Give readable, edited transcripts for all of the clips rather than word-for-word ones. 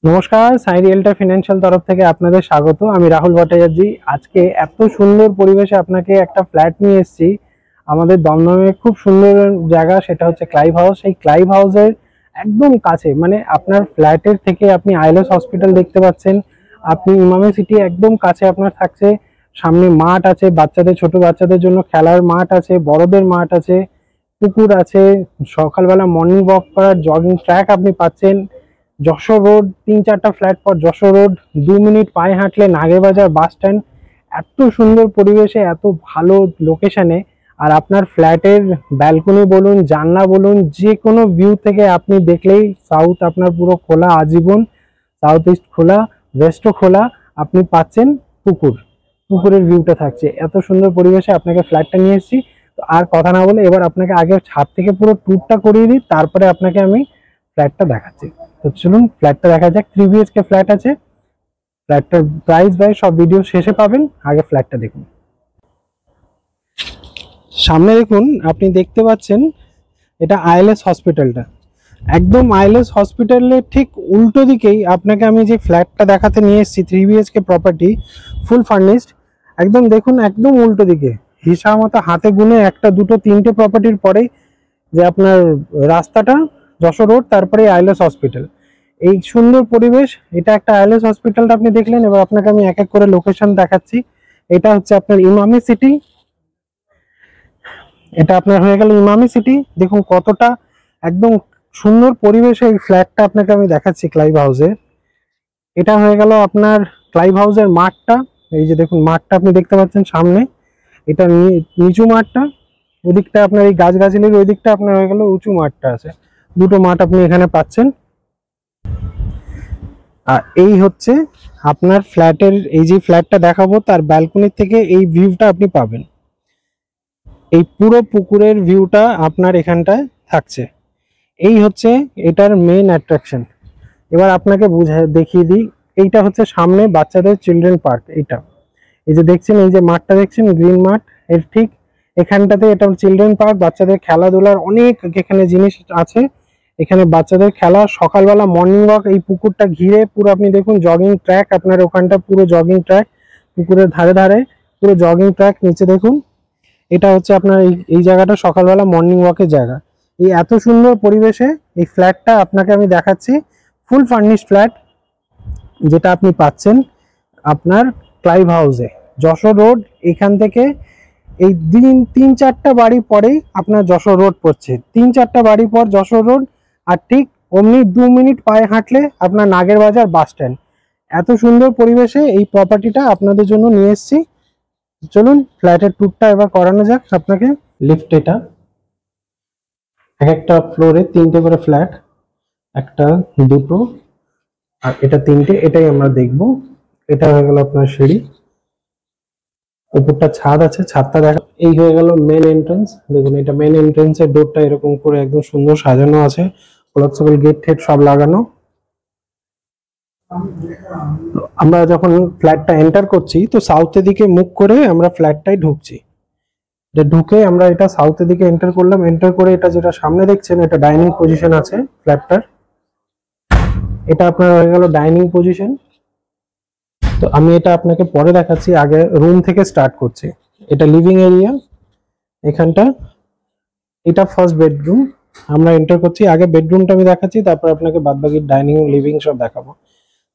নমস্কার, সাই রিয়েলটা ফিনান্সিয়াল তরফ থেকে আপনাদের স্বাগত। আমি রাহুল ভট্টাচার্য। আজকে এত সুন্দর পরিবেশে আপনাকে একটা ফ্ল্যাট নিয়ে এসেছি আমাদের দমদমে। খুব সুন্দর জায়গা, সেটা হচ্ছে ক্লাইভ হাউস। এই ক্লাইভ হাউসের একদম কাছে, মানে আপনার ফ্ল্যাটের থেকে আপনি আইএলএস হসপিটাল দেখতে পাচ্ছেন, আপনি ইমামি সিটি একদম কাছে আপনার থাকছে। সামনে মাঠ আছে, বাচ্চাদের, ছোট বাচ্চাদের জন্য খেলার মাঠ আছে, বড়দের মাঠ আছে, পুকুর আছে, সকালবেলা মর্নিং ওয়াক করার জগিং ট্র্যাক আপনি পাচ্ছেন। যশোর রোড, 3-4টা ফ্ল্যাট পর যশোর রোড, 2 মিনিট পায়ে হাঁটলে নাগেবাজার বাস স্ট্যান্ড। এত সুন্দর পরিবেশে, এত ভালো লোকেশনে। আর আপনার ফ্ল্যাটের ব্যালকনি বলুন, জানলা বলুন, যে কোনো ভিউ থেকে আপনি দেখলেই সাউথ আপনার পুরো খোলা আজীবন, সাউথ ইস্ট খোলা, ওয়েস্টও খোলা। আপনি পাচ্ছেন পুকুরের ভিউটা থাকছে। এত সুন্দর পরিবেশে আপনাকে ফ্ল্যাটটা নিয়ে এসেছি। তো আর কথা না বলে এবার আপনাকে আগে ছাদ থেকে পুরো ট্যুরটা করিয়ে দিই, তারপরে আপনাকে আমি ফ্ল্যাটটা দেখাচ্ছি। তো চলুন ফ্ল্যাটটা দেখা যাক। 3 BHK ফ্ল্যাট আছে। ফ্ল্যাটটার প্রাইস ভাই সব ভিডিও শেষে পাবেন, আগে ফ্ল্যাটটা দেখুন। সামনে দেখুন, আপনি দেখতে পাচ্ছেন এটা আইএলএস হসপিটালটা। একদম আইএলএস হসপিটালের ঠিক উল্টো দিকেই আপনাকে আমি যে ফ্ল্যাটটা দেখাতে নিয়ে এসেছি, 3 BHK প্রপার্টি, ফুল ফার্নিশড। একদম দেখুন, একদম উল্টো দিকে, হিসাব মতো হাতে গুনে 1, 2, 3টে প্রপার্টির পরেই যে আপনার রাস্তাটা যশোর রোড, তারপরে আইএলএস হসপিটাল। এই সুন্দর পরিবেশ, এটা একটা আইএলএস হসপিটালটা আপনি দেখলেন। এবার আপনাকে আমি এক এক করে লোকেশন দেখাচ্ছি। এটা হচ্ছে আপনার ইমামি সিটি। এটা আপনার হয়ে গেল ইমামি সিটি। দেখুন কতটা একদম সুন্দর পরিবেশে এই ফ্ল্যাটটা আপনাকে আমি দেখাচ্ছি ক্লাইভ হাউসে। এটা হয়ে গেল আপনার ক্লাইভ হাউসের মাঠটা। এই যে দেখুন মাঠটা আপনি দেখতে পাচ্ছেন সামনে, এটা নিচু মাঠটা। ওদিকটা আপনার এই গাছগাছালির ওই দিকটা আপনার হয়ে গেল উঁচু মাঠটা আছে। দুটো মাঠ আপনি এখানে পাচ্ছেন। আর এই হচ্ছে আপনার ফ্ল্যাটের, এই যে ফ্ল্যাটটা দেখাবো তার ব্যালকনি থেকে এই ভিউটা আপনি পাবেন। এই পুরো পুকুরের ভিউটা আপনার এখানটায় থাকছে। এই হচ্ছে এটার মেইন অ্যাট্রাকশন। এবার আপনাকে দেখিয়ে দিই। এইটা হচ্ছে সামনে বাচ্চাদের চিলড্রেন পার্ক। এইটা, এই যে দেখছেন, এই যে মাঠটা দেখছেন, গ্রিন মাঠ, এর ঠিক এখানটাতে এটা চিলড্রেন পার্ক। বাচ্চাদের খেলাধুলার অনেক এখানে জিনিস আছে। এখানে বাচ্চাদের খেলা, সকালবেলা মর্নিং ওয়াক, এই পুকুরটা ঘিরে পুরো আপনি দেখুন জগিং ট্র্যাক, আপনার ওখানটা পুরো জগিং ট্র্যাক, পুকুরের ধারে ধারে পুরো জগিং ট্র্যাক। নিচে দেখুন, এটা হচ্ছে আপনার এই জায়গাটা সকালবেলা মর্নিং ওয়াকের জায়গা। এই এত সুন্দর পরিবেশে এই ফ্ল্যাটটা আপনাকে আমি দেখাচ্ছি। ফুল ফার্নিশড ফ্ল্যাট, যেটা আপনি পাচ্ছেন আপনার ক্লাইভ হাউসে, যশোর রোড। এখান থেকে এই 3-4টা বাড়ি পরেই আপনার যশোর রোড পড়ছে। 3-4টা বাড়ি পর যশোর রোড। আর ঠিক অমনি 2 মিনিট পায়ে হাঁটলে আপনার নাগেরবাজার বাস স্ট্যান্ড। এত সুন্দর পরিবেশে এই প্রপার্টিটা আপনাদের জন্য নিয়ে এসেছি। চলুন ফ্ল্যাটের ট্যুরটা এবার করানো যাক আপনাকে। লিফট, এটা এক একটা ফ্লোরে 3টে করে ফ্ল্যাট, একটা, দুটো, আর এটা 3টে। এটাই আমরা দেখবো। এটা হয়ে গেল আপনার সিঁড়ি, উপরটা ছাদ আছে, ছাদটা দেখা। এই হয়ে গেল মেন এন্ট্রান্স। দেখুন এটা মেন এন্ট্রান্সের ডোরটা এরকম করে একদম সুন্দর সাজানো আছে, কোলাপসেবল গেট ঠেট সব লাগানো। আমরা যখন ফ্ল্যাটটা এন্টার করছি তো সাউথের দিকে মুখ করে আমরা ফ্ল্যাটটাই ঢুকছি। ঢুকে আমরা এটা সাউথের দিকে এন্টার করলাম। এন্টার করে এটা যেটা সামনে দেখছেন, এটা ডাইনিং পজিশন আছে ফ্ল্যাটটার। এটা আপনার হয়ে গেল ডাইনিং পজিশন। তো আমি এটা আপনাকে পরে দেখাচ্ছি, আগে রুম থেকে স্টার্ট করছি। এটা লিভিং এরিয়া এখানটা। এটা ফার্স্ট বেডরুম। আমরা এন্টার করছি, আগে বেডরুমটা আমি দেখাচ্ছি, তারপর আপনাকে বাদবাকি ডাইনিং, লিভিং সব দেখাবো।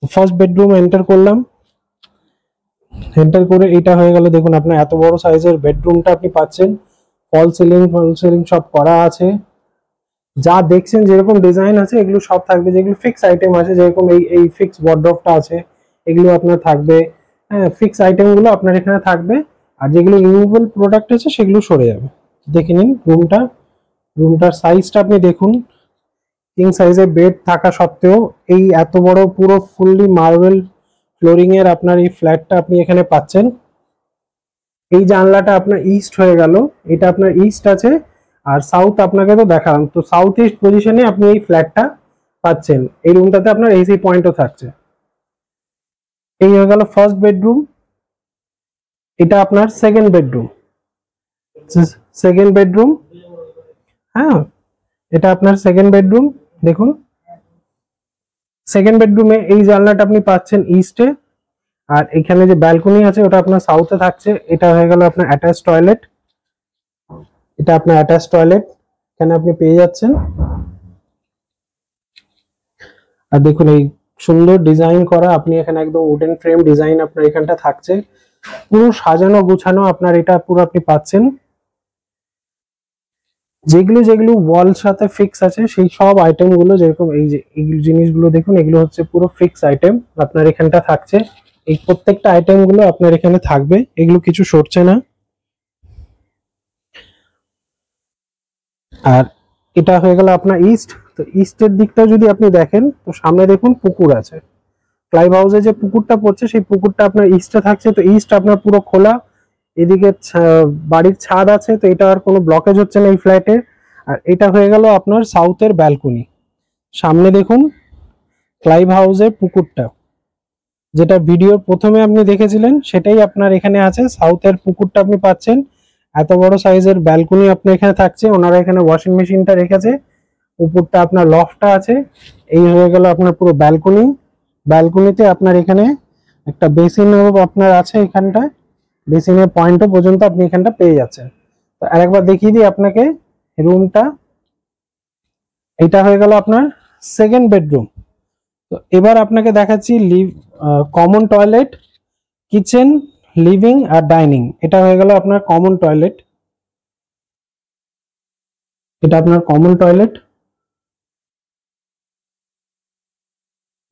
ফার্স্ট বেডরুম এন্টার করলাম। এন্টার করে এটা হয়ে গেল, দেখুন আপনার এত বড় সাইজের বেডরুমটা আপনি পাচ্ছেন। ফল সিলিং সব করা আছে। যা দেখছেন যেরকম ডিজাইন আছে এগুলো সব থাকবে। যেগুলো ফিক্স আইটেম আছে, যেরকম এই ফিক্স ওয়ার্ডরোবটা আছে, এগুলো আপনার থাকবে। হ্যাঁ, ফিক্স আইটেম গুলো আপনার এখানে থাকবে। আর যেগুলো রিমুভেবল প্রোডাক্ট আছে সেগুলো সরে যাবে। দেখে নিন রুমটার সাইজটা আপনি দেখুন। কিং সাইজের বেড থাকা সত্ত্বেও এই এত বড় পুরো ফুললি মার্বেল ফ্লোরিং এর আপনার এই ফ্ল্যাটটা আপনি এখানে পাচ্ছেন। এই জানলাটা আপনার ইস্ট হয়ে গেল, এটা আপনার ইস্ট আছে। আর সাউথ আপনাকে তো দেখালাম, তো সাউথ ইস্ট পজিশনে আপনি এই ফ্ল্যাটটা পাচ্ছেন। এই রুমটাতে আপনার এসি পয়েন্টও থাকছে। এই হয়ে গেল ফার্স্ট বেডরুম। এটা আপনার সেকেন্ড বেডরুম। হ্যাঁ, এটা আপনার সেকেন্ড বেডরুম। দেখুন সেকেন্ড বেডরুমে এই জানলাটা আপনি পাচ্ছেন ইস্টে, আর এখানে যে ব্যালকনি আছে ওটা আপনার সাউথে থাকছে। এটা হয়ে গেল আপনার অ্যাটাচ টয়লেট, এটা আপনার অ্যাটাচ টয়লেট এখানে আপনি পেয়ে যাচ্ছেন। আর দেখুন এই সুন্দর ডিজাইন করা, আপনি এখানে একদম উডেন ফ্রেম ডিজাইন আপনার এখানটা থাকছে, পুরো সাজানো গুছানো আপনার এটা পুরো আপনি পাচ্ছেন। যেগুলো যেগুলো ওয়াল সাথে ফিক্স আছে সেই সব আইটেম গুলো, যেরকম এই যে এইগুলো জিনিসগুলো দেখুন, এগুলো হচ্ছে পুরো ফিক্স আইটেম আপনার এখানটা থাকছে। এই প্রত্যেকটা আইটেম গুলো আপনার এখানে থাকবে, এগুলো কিছু সরছে না। আর এটা হয়ে গেল আপনার ইস্ট। তো ইস্টের দিকটা যদি আপনি দেখেন তো সামনে দেখুন পুকুর আছে, ক্লাইভ হাউসে যে পুকুরটা পড়ছে সেই পুকুরটা আপনার ইস্টে থাকছে। তো ইস্ট আপনার পুরো খোলা, এদিকে বাড়ির ছাদ আছে, তো এটা আর কোনো ব্লকেজ হচ্ছে না এই ফ্ল্যাটে। আর এটা হয়ে গেল আপনার সাউথের ব্যালকনি। সামনে দেখুন ক্লাইভ হাউসের পুকুরটা, যেটা ভিডিওর প্রথমে আপনি দেখেছিলেন সেটাই আপনার এখানে আছে। সাউথের পুকুরটা আপনি পাচ্ছেন, এত বড় সাইজের ব্যালকনি আপনার এখানে থাকছে। ওনারা এখানে ওয়াশিং মেশিনটা রেখেছে, উপরটা আপনার লফটটা আছে। এই হয়ে গেল আপনার পুরো ব্যালকনি। ব্যালকনিতে আপনার এখানে একটা বেসিন আপনার আছে, এখানটা বেসিনের পয়েন্টও পর্যন্ত আপনি এখানটা পেয়ে যাচ্ছেন। তো আরেকবার দেখিয়ে দিই আপনাকে রুমটা। এটা হয়ে গেল আপনার সেকেন্ড বেডরুম। তো এবার আপনাকে দেখাচ্ছি কমন টয়লেট, কিচেন, লিভিং আর ডাইনিং। এটা হয়ে গেল আপনার কমন টয়লেট, এটা আপনার কমন টয়লেট।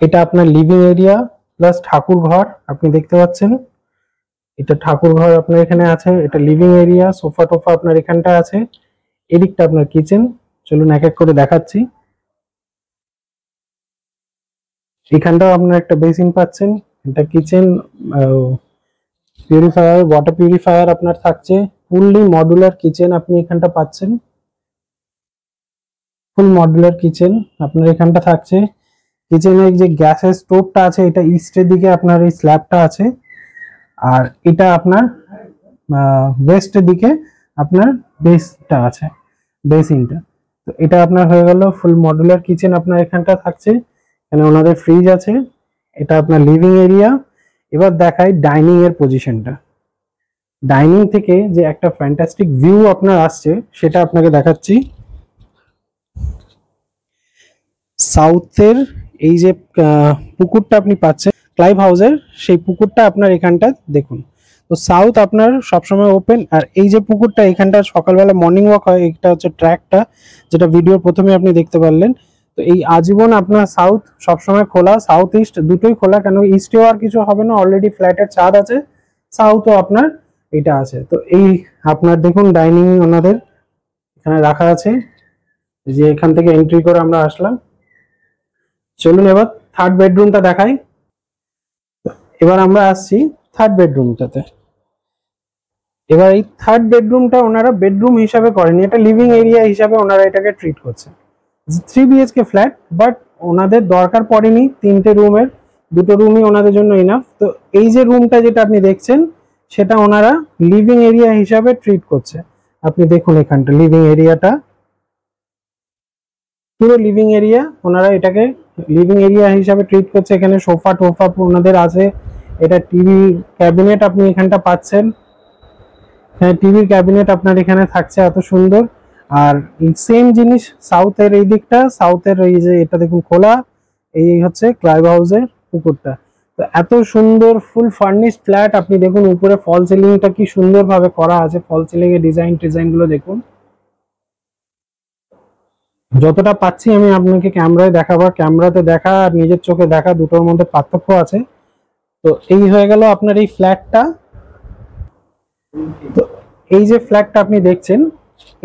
এটা আপনার লিভিং এরিয়া প্লাস ঠাকুর ঘর আপনি দেখতে পাচ্ছেন। এটা ঠাকুর ঘর আপনার এখানে আছে, এটা লিভিং এরিয়া, সোফা টোফা আপনার এখানটা আছে। এদিকটা আপনার কিচেন, চলুন এক এক করে দেখাচ্ছি। এখানটাও আপনার একটা বেসিন পাচ্ছেন, এটা কিচেন, পিউরিফায়ার, ওয়াটার পিউরিফায়ার আপনার থাকছে। ফুললি মডুলার কিচেন আপনি এখানটা পাচ্ছেন, ফুল মডুলার কিচেন আপনার এখানটা থাকছে। কিচেনের যে গ্যাসের স্টোভটা আছে এটা ইস্টের দিকে আপনার এই স্ল্যাবটা আছে, আর এটা আপনার ওয়েস্টের দিকে আপনার বেসটা আছে, বেসিনটা। তো এটা আপনার হয়ে গেল ফুল মডুলার কিচেন আপনার এখানটা থাকছে। এখানে ওনাদের ফ্রিজ আছে, এটা আপনার লিভিং এরিয়া। এবার দেখাই ডাইনিং এর পজিশনটা। ডাইনিং থেকে যে একটা ফ্যান্টাস্টিক ভিউ আপনার আসছে সেটা আপনাকে দেখাচ্ছি। সাউথের এই যে পুকুরটা আপনি পাচ্ছেন ক্লাইভ হাউসের, সেই পুকুরটা আপনার এখানটা দেখুন। তো সাউথ আপনার সবসময় ওপেন, আর এই যে পুকুরটা এখানটা সকালবেলা মর্নিং ওয়াক হয়, এটা হচ্ছে ট্র্যাকটা যেটা ভিডিওর প্রথমে আপনি দেখতে পারলেন। তো এই আজীবন আপনার সাউথ সবসময় খোলা, সাউথ ইস্ট দুটোই খোলা, কেন ইস্টেও আর কিছু হবে না, অলরেডি ফ্ল্যাটের ছাদ আছে। সাউথও আপনার এটা আছে। তো এই আপনার দেখুন ডাইনিং ওনাদের এখানে রাখা আছে, যে এখান থেকে এন্ট্রি করে আমরা আসলাম। চলুন এবার থার্ড বেডরুমটা দেখাই। এবার আমরা আসছি থার্ড বেডরুমটাতে। এবার এই থার্ড বেডরুমটা ওনারা বেডরুম হিসাবে করেনি, এটা লিভিং এরিয়া হিসাবে ওনারা এটাকে ট্রিট করছে। 3 BHK ফ্ল্যাট, বাট ওনাদের দরকার পড়েনি তিনটে রুমের, দুটো রুমই ওনাদের জন্য ইনাফ। তো এই যে রুমটা যেটা আপনি দেখছেন সেটা ওনারা লিভিং এরিয়া হিসাবে ট্রিট করছে। আপনি দেখুন এখানটা লিভিং এরিয়াটা, পুরো লিভিং এরিয়া ওনারা এটাকে লিভিং এরিয়া হিসাবে ট্রিট করছে। এখানে সোফা টোফা ওনাদের আছে, এটা টিভি ক্যাবিনেট আপনি এখানটা পাচ্ছেন। হ্যাঁ, টিভির ক্যাবিনেট আপনার এখানে থাকছে এত সুন্দর। আর সেম জিনিস সাউথের এই দিকটা, সাউথের এই যে এটা দেখুন খোলা, এই হচ্ছে ক্লাইভ হাউসের পুকুরটা। তো এত সুন্দর ফুল ফার্নিশড ফ্ল্যাট। আপনি দেখুন উপরে ফল সিলিংটা কি সুন্দর ভাবে করা আছে, ফল সিলিং এর ডিজাইন গুলো দেখুন। যতটা পাচ্ছি আমি আপনাকে ক্যামেরায় দেখাবো, ক্যামেরাতে দেখা আর নিজের চোখে দেখা দুটোর মধ্যে পার্থক্য আছে। তো এই হয়ে গেল আপনার এই ফ্ল্যাটটা। তো এই যে ফ্ল্যাটটা আপনি দেখছেন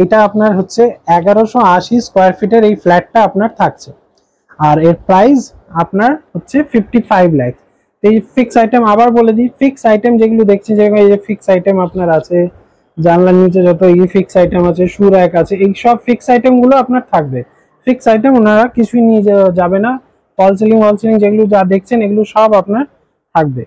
এটা আপনার হচ্ছে 1180 স্কোয়ার ফিটের এই ফ্ল্যাটটা আপনার থাকছে, আর এর প্রাইস আপনার হচ্ছে 55 লাখ। এই ফিক্স আইটেম আবার বলে দিই, ফিক্স আইটেম যেগুলো দেখছেন, যেগুলো এই যে ফিক্স আইটেম আপনার আছে, জানলার নিচে যত এই ফিক্স আইটেম আছে, শু র্যাক আছে, এই সব ফিক্স আইটেম গুলো আপনার থাকবে। ফিক্স আইটেম ওনারা কিছুই নিয়ে যাবে না। ফল সিলিং যেগুলো যা দেখছেন এগুলো সব আপনার থাকবে।